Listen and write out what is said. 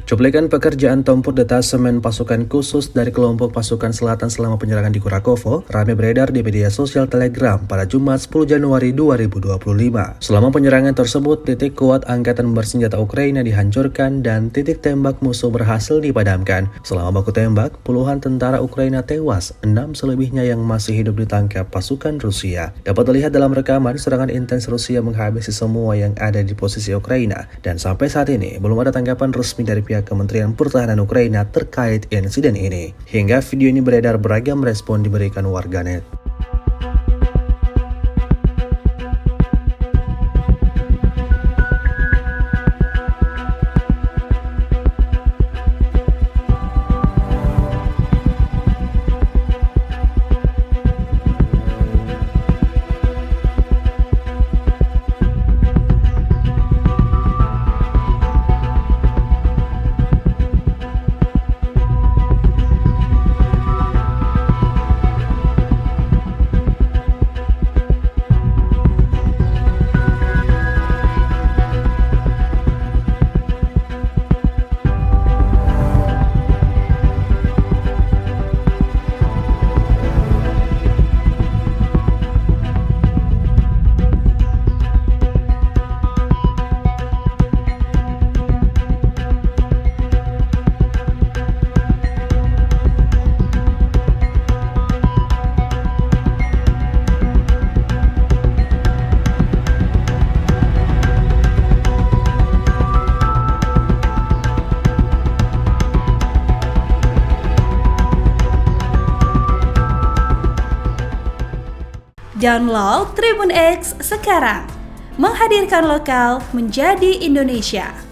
Cuplikan pekerjaan tempur detasemen pasukan khusus dari kelompok pasukan selatan selama penyerangan di Kurakovo ramai beredar di media sosial Telegram pada Jumat 10 Januari 2025. Selama penyerangan tersebut, titik kuat angkatan bersenjata Ukraina dihancurkan dan titik tembak musuh berhasil dipadamkan. Selama baku tembak, puluhan tentara Ukraina tewas, 6 selebihnya yang masih hidup ditangkap pasukan Rusia. Dapat dilihat dalam rekaman serangan intens Rusia menghabisi semua yang ada di posisi Ukraina, dan sampai saat ini belum ada tanggapan resmi dari pihak Kementerian Pertahanan Ukraina terkait insiden ini. Hingga video ini beredar, beragam respon diberikan warganet. Download Tribun X sekarang, menghadirkan lokal menjadi Indonesia.